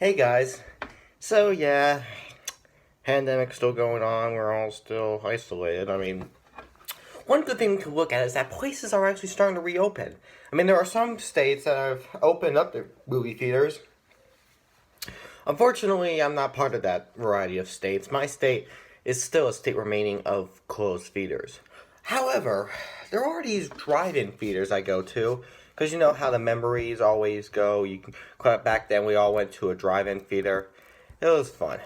Hey guys. So yeah, pandemic's still going on. We're all still isolated. One good thing to look at is that places are actually starting to reopen. There are some states that have opened up their movie theaters. Unfortunately, I'm not part of that variety of states. My state is still a state remaining of closed theaters. However, there are these drive-in theaters I go to, because you know how the memories always go. Back then we all went to a drive-in theater. It was fun.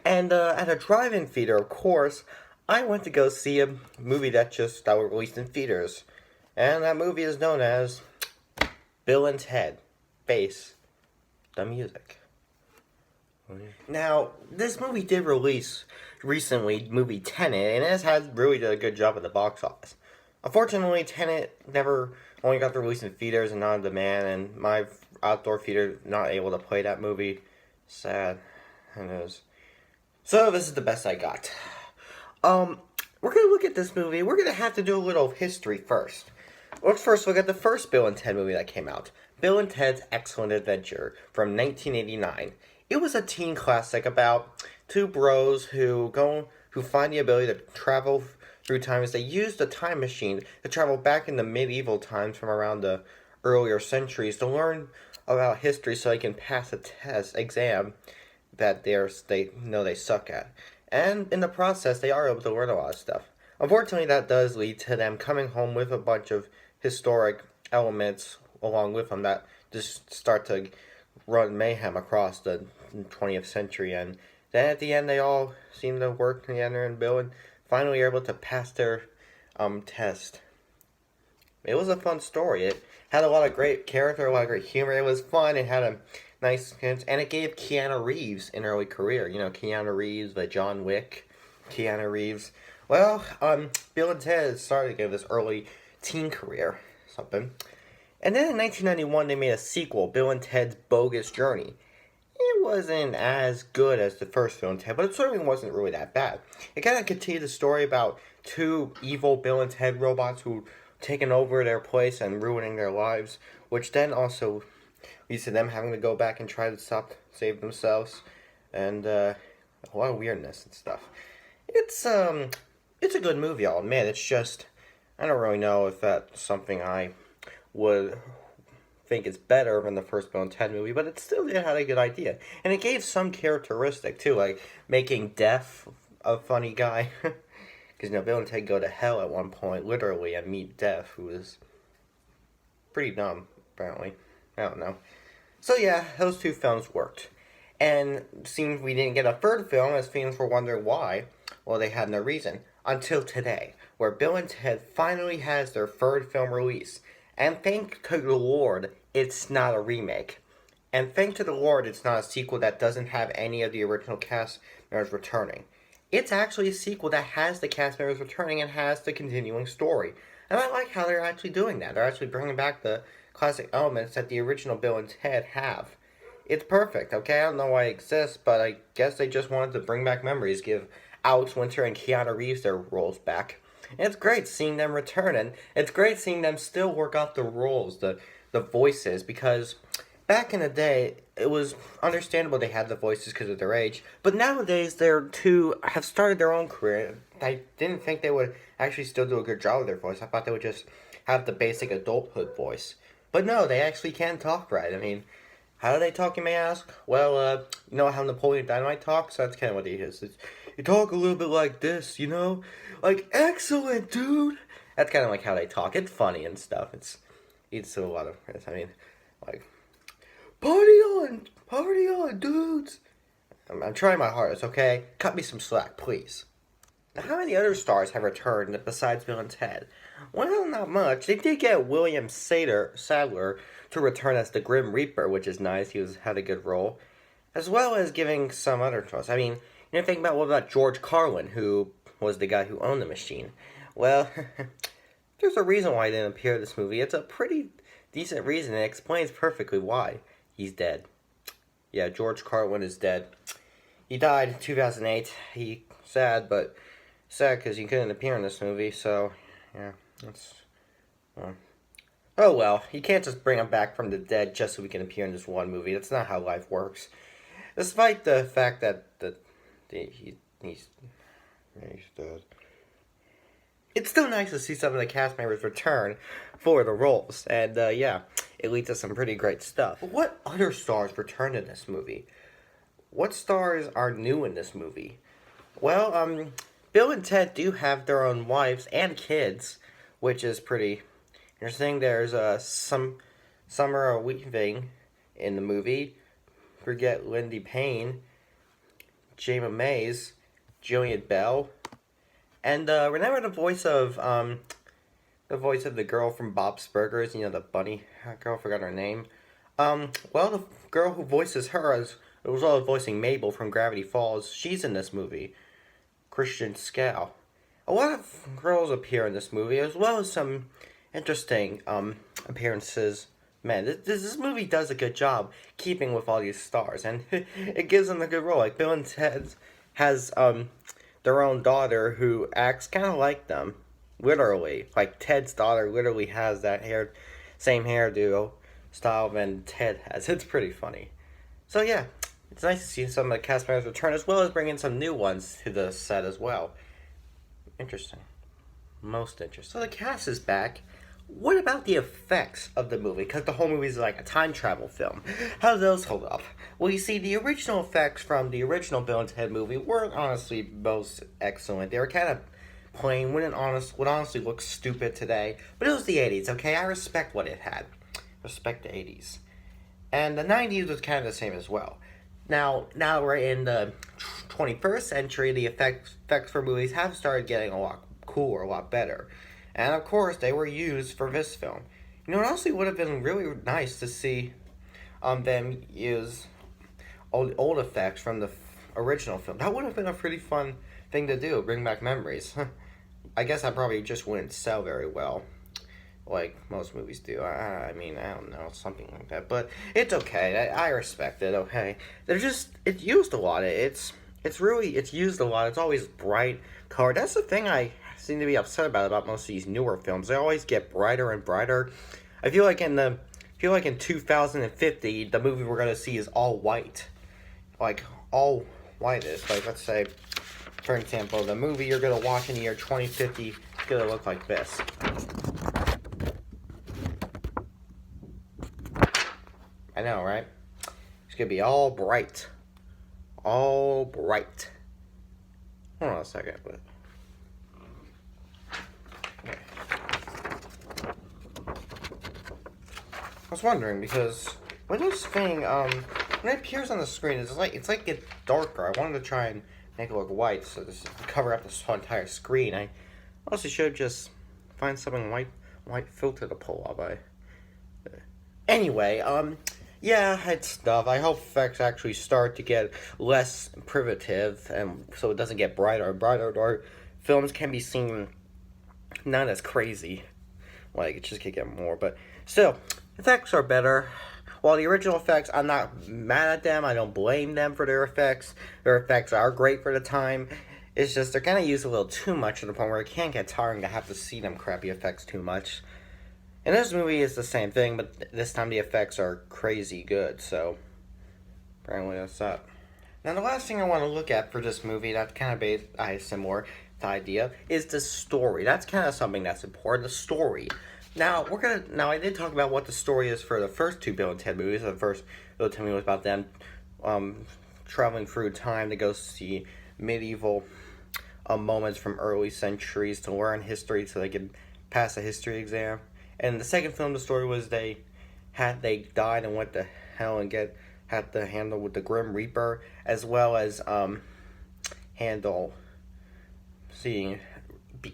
And at a drive-in theater, of course, I went to go see a movie that was released in theaters. And that movie is known as Bill and Ted Face the Music. Now, this movie did release recently, movie Tenet, and it has had really did a good job at the box office. Unfortunately, Tenet never only got the release in theaters and not on demand, and my outdoor theater not able to play that movie. Sad. It is. So this is the best I got. We're gonna look at this movie. We're gonna have to do a little history first. Let's first look at the first Bill and Ted movie that came out. Bill and Ted's Excellent Adventure from 1989. It was a teen classic about two bros who find the ability to travel through time as they use the time machine to travel back in the medieval times from around the earlier centuries to learn about history so they can pass a test exam that they know they suck at. And in the process, they are able to learn a lot of stuff. Unfortunately, that does lead to them coming home with a bunch of historic elements along with them that just start to run mayhem across the 20th century. And then at the end, they all seem to work together, and Bill and finally are able to pass their test. It was a fun story. It had a lot of great character, a lot of great humor. It was fun. It had a nice, and it gave Keanu Reeves an early career. You know, Keanu Reeves, the John Wick, Keanu Reeves. Well, Bill and Ted started to give this early teen career, something. And then in 1991, they made a sequel, Bill and Ted's Bogus Journey. It wasn't as good as the first Bill and Ted, but it certainly wasn't really that bad. It kind of continued the story about two evil Bill and Ted robots who taken over their place and ruining their lives, which then also leads to them having to go back and try to save themselves, and a lot of weirdness and stuff. It's a good movie, I'll admit. It's just I don't really know if that's something I would think is better than the first Bill and Ted movie, but it still did had a good idea, and it gave some characteristic too, like making Death a funny guy, because Bill and Ted go to hell at one point, literally, and meet Death, who is pretty dumb apparently. I don't know. So yeah, those two films worked. And seems we didn't get a third film, as fans were wondering why. Well, they had no reason. Until today, where Bill and Ted finally has their third film release. And thank to the Lord, it's not a remake. And thank to the Lord, it's not a sequel that doesn't have any of the original cast members returning. It's actually a sequel that has the cast members returning and has the continuing story. And I like how they're actually doing that. They're actually bringing back the classic elements that the original Bill and Ted have. It's perfect, okay? I don't know why it exists, but I guess they just wanted to bring back memories, give Alex Winter and Keanu Reeves their roles back. And it's great seeing them return, and it's great seeing them still work out the roles, the voices, because back in the day, it was understandable they had the voices because of their age, but nowadays they're two have started their own career. I didn't think they would actually still do a good job with their voice. I thought they would just have the basic adulthood voice. But no, they actually can talk right. How do they talk, you may ask? Well, you know how Napoleon Dynamite talks? That's kind of what he is. You talk a little bit like this, you know? Like, excellent, dude! That's kind of like how they talk. It's funny and stuff. It's a lot of, like, party on, dudes! I'm trying my hardest, okay? Cut me some slack, please. Now, how many other stars have returned besides Bill and Ted? Well, not much. They did get William Sadler to return as the Grim Reaper, which is nice. Had a good role, as well as giving some other choice. Think about what about George Carlin, who was the guy who owned the machine. Well, there's a reason why he didn't appear in this movie. It's a pretty decent reason. It explains perfectly why he's dead. Yeah, George Carlin is dead. He died in 2008. Sad because he couldn't appear in this movie. So yeah. Oh well, you can't just bring him back from the dead just so we can appear in this one movie. That's not how life works. Despite the fact that he's dead. It's still nice to see some of the cast members return for the roles, and yeah, it leads to some pretty great stuff. But what other stars returned in this movie? What stars are new in this movie? Well, Bill and Ted do have their own wives and kids, which is pretty interesting. There's some Summer Weaving in the movie. Forget Lindy Payne, Jayma Mays, Jillian Bell, and remember the voice of the girl from Bob's Burgers. You know, the bunny girl. Forgot her name. Well, the girl who voices her was all voicing Mabel from Gravity Falls. She's in this movie. Christian Scow. A lot of girls appear in this movie, as well as some interesting appearances. Man, this movie does a good job keeping with all these stars, and it gives them a good role. Like Bill and Ted has their own daughter who acts kind of like them, literally. Like Ted's daughter literally has that same hairdo style than Ted has. It's pretty funny. So yeah, it's nice to see some of the cast members return, as well as bring in some new ones to the set as well. Interesting. Most interesting. So the cast is back. What about the effects of the movie? Because the whole movie is like a time travel film. How do those hold up? Well, you see, the original effects from the original Bill and Ted movie weren't honestly most excellent. They were kind of plain, would honestly look stupid today. But it was the 80s, okay? I respect what it had. Respect the 80s. And the 90s was kind of the same as well. Now we're in the 21st century. The effects for movies have started getting a lot cooler, a lot better. And of course, they were used for this film. You know, it honestly would have been really nice to see them use old effects from the original film. That would have been a pretty fun thing to do, bring back memories. I guess that probably just wouldn't sell very well, like most movies do. I mean, I don't know, something like that. But it's okay. I respect it. Okay, it's used a lot. It's used a lot. It's always bright color. That's the thing I seem to be upset about most of these newer films. They always get brighter and brighter. I feel like in 2050, the movie we're gonna see is all white, like all whitish. Like let's say, for example, the movie you're gonna watch in the year 2050 is gonna look like this. I know, right? It's gonna be all bright. All bright. Hold on a second, but okay. I was wondering because when this thing when it appears on the screen, it's like it's darker. I wanted to try and make it look white, so this cover up this whole entire screen. I also should just find something white filter to pull off. Anyway, yeah, it's stuff. I hope effects actually start to get less primitive, and so it doesn't get brighter and brighter, or films can be seen not as crazy. Like, it just could get more, but still, effects are better. While the original effects, I'm not mad at them. I don't blame them for their effects. Their effects are great for the time. It's just they're kind of used a little too much to the point where it can get tiring to have to see them crappy effects too much. And this movie is the same thing, but this time the effects are crazy good, so apparently that's that. Now the last thing I want to look at for this movie, that's kind of based, similar to idea, is the story. That's kind of something that's important, the story. Now I did talk about what the story is for the first two Bill and Ted movies. The first Bill and Ted movie was about them traveling through time to go see medieval moments from early centuries to learn history so they could pass a history exam. And the second film, the story was they died and went to hell and had to handle with the Grim Reaper, as well as handle seeing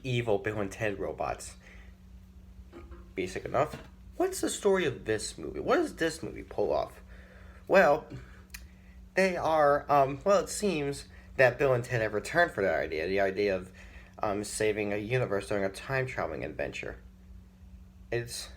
evil Bill and Ted robots. Basic enough. What's the story of this movie? What does this movie pull off? Well, they are it seems that Bill and Ted have returned for that idea, the idea of saving a universe during a time traveling adventure. It's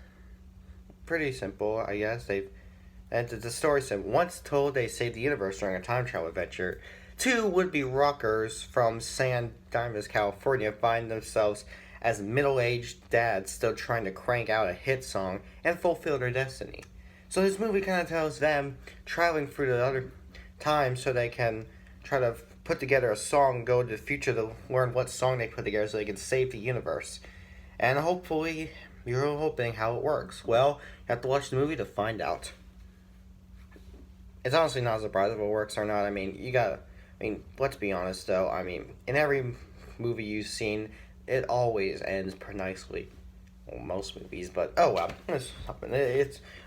pretty simple, I guess. The story said, once told they saved the universe during a time travel adventure, two would-be rockers from San Dimas, California find themselves as middle-aged dads still trying to crank out a hit song and fulfill their destiny. So this movie kind of tells them traveling through time so they can try to put together a song, go to the future to learn what song they put together so they can save the universe. And hopefully, you're hoping how it works. Well, you have to watch the movie to find out. It's honestly not a surprise if it works or not. I mean, let's be honest though. I mean, in every movie you've seen, it always ends pretty nicely. Well, most movies, but oh well.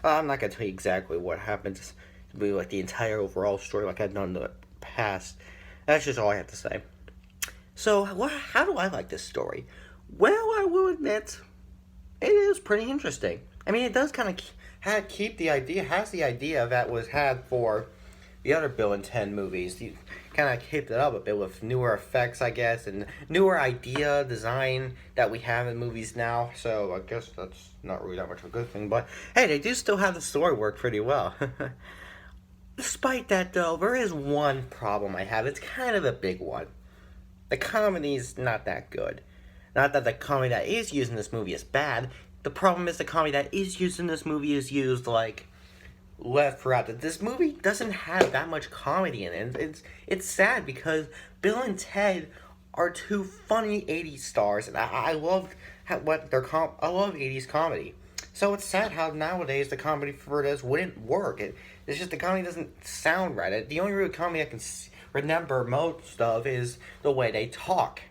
I'm not gonna tell you exactly what happens. It'll be like the entire overall story, like I've done in the past. That's just all I have to say. So, how do I like this story? Well, I will admit, it is pretty interesting. I mean, it does kind of has the idea that was had for the other Bill and Ted movies. You kind of kept it up a bit with newer effects, I guess, and newer idea design that we have in movies now. So I guess that's not really that much of a good thing. But hey, they do still have the story work pretty well. Despite that, though, there is one problem I have. It's kind of a big one. The comedy's not that good. Not that the comedy that is used in this movie is bad. The problem is the comedy that is used in this movie is used, like, left throughout. This movie doesn't have that much comedy in it. It's sad because Bill and Ted are two funny 80s stars, and I love I love 80s comedy. So it's sad how nowadays the comedy for this wouldn't work. It's just the comedy doesn't sound right. The only real comedy I can remember most of is the way they talk.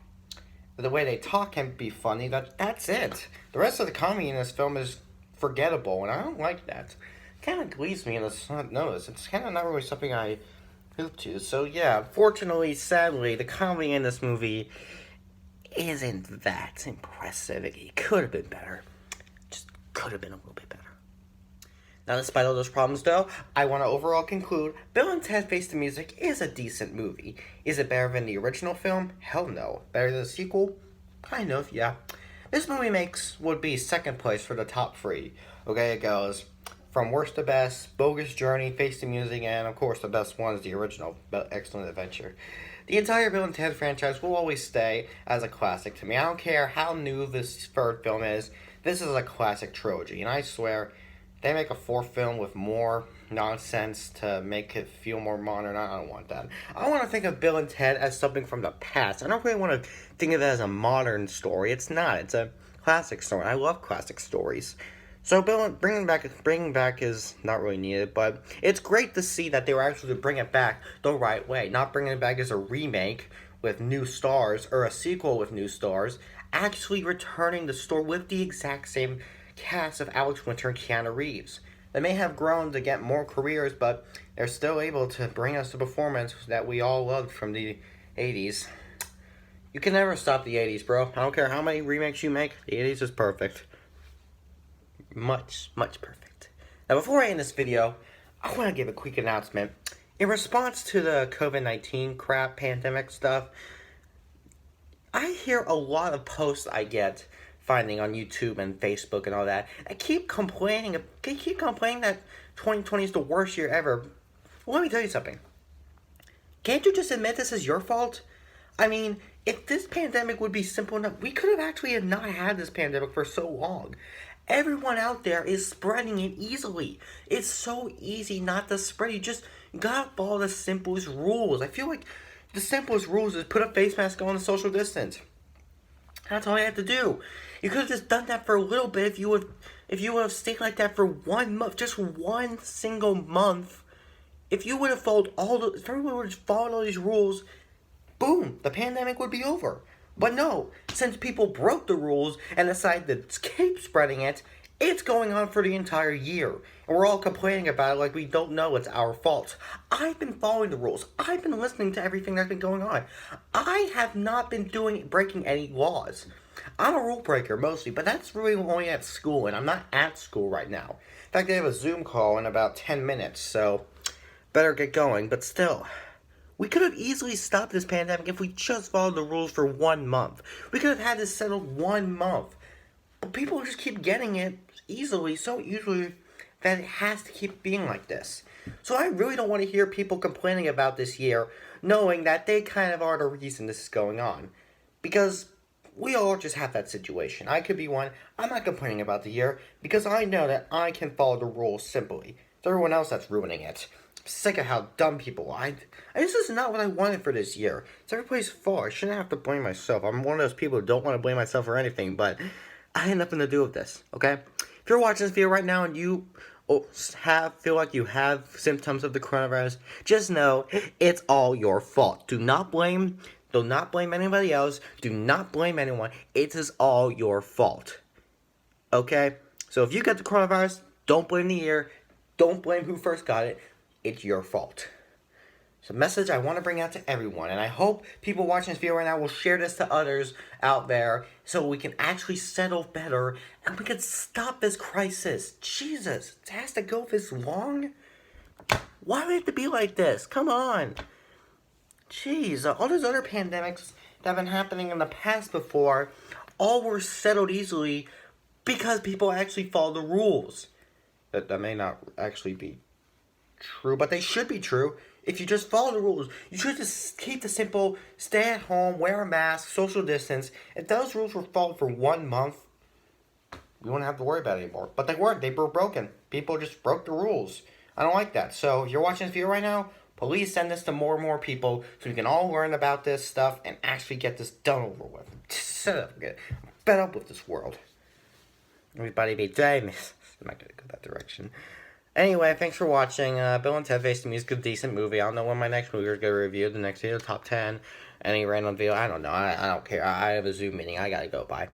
The way they talk can be funny. That's it. The rest of the comedy in this film is forgettable, and I don't like that. It kind of leaves me in a notice. It's kind of not really something I hope to. So yeah, fortunately, sadly, the comedy in this movie isn't that impressive. It could have been better. Just could have been a little bit better. Now, despite all those problems, though, I want to overall conclude Bill and Ted Face the Music is a decent movie. Is it better than the original film? Hell no. Better than the sequel? Kind of, yeah. This movie would be second place for the top three. Okay, it goes from worst to best, Bogus Journey, Face the Music, and of course the best one is the original, Excellent Adventure. The entire Bill and Ted franchise will always stay as a classic to me. I don't care how new this third film is. This is a classic trilogy, and I swear, they make a fourth film with more nonsense to make it feel more modern. I don't want that. I want to think of Bill and Ted as something from the past. I don't really want to think of it as a modern story. It's not. It's a classic story. I love classic stories. So bringing back is not really needed, but it's great to see that they were actually bring it back the right way. Not bringing it back as a remake with new stars or a sequel with new stars. Actually returning the story with the exact same cast of Alex Winter and Keanu Reeves. They may have grown to get more careers, but they're still able to bring us the performance that we all loved from the 80s. You can never stop the 80s, bro. I don't care how many remakes you make, the 80s is perfect. Much, much perfect. Now, before I end this video, I want to give a quick announcement. In response to the COVID-19 crap, pandemic stuff, I hear a lot of posts I get finding on YouTube and Facebook and all that. I keep complaining that 2020 is the worst year ever. Well, let me tell you something. Can't you just admit this is your fault? I mean, if this pandemic would be simple enough, we could have actually not had this pandemic for so long. Everyone out there is spreading it easily. It's so easy not to spread. You just gotta follow the simplest rules. I feel like the simplest rules is put a face mask on and social distance. That's all you have to do. You could have just done that for a little bit if you would have stayed like that for 1 month, just one single month. If you would have followed if everyone would have followed all these rules, boom, the pandemic would be over. But no, since people broke the rules and decided to keep spreading it, it's going on for the entire year. And we're all complaining about it like we don't know it's our fault. I've been following the rules. I've been listening to everything that's been going on. I have not been breaking any laws. I'm a rule breaker mostly, but that's really only at school, and I'm not at school right now. In fact, I have a Zoom call in about 10 minutes, so better get going. But still, we could have easily stopped this pandemic if we just followed the rules for 1 month. We could have had this settled 1 month. But people just keep getting it so easily, that it has to keep being like this. So I really don't want to hear people complaining about this year, knowing that they kind of are the reason this is going on. Because we all just have that situation. I could be one. I'm not complaining about the year, because I know that I can follow the rules simply. It's everyone else that's ruining it. sick of how dumb people are. This is not what I wanted for this year. It's everybody's fault. I shouldn't have to blame myself. I'm one of those people who don't want to blame myself for anything, but I had nothing to do with this, okay? If you're watching this video right now and you feel like you have symptoms of the coronavirus, just know it's all your fault. Do not blame anybody else. Do not blame anyone. It is all your fault. Okay? So if you get the coronavirus, don't blame the year. Don't blame who first got it. It's your fault. It's a message I want to bring out to everyone, and I hope people watching this video right now will share this to others out there so we can actually settle better and we can stop this crisis. Jesus, it has to go this long? Why would it have to be like this? Come on. Jeez, all those other pandemics that have been happening in the past before all were settled easily because people actually follow the rules. That may not actually be true, but they should be true. If you just follow the rules, you should just keep the simple, stay at home, wear a mask, social distance. If those rules were followed for 1 month, we wouldn't have to worry about it anymore. But they weren't. They were broken. People just broke the rules. I don't like that. So if you're watching this video right now, please send this to more and more people so we can all learn about this stuff and actually get this done over with. Shut up. I'm fed up with this world. Everybody be famous. I'm not going to go that direction. Anyway, thanks for watching. Bill and Ted Face the Music, a decent movie. I don't know when my next movie is going to review. The next video, top 10. Any random video. I don't know. I don't care. I have a Zoom meeting. I got to go. Bye.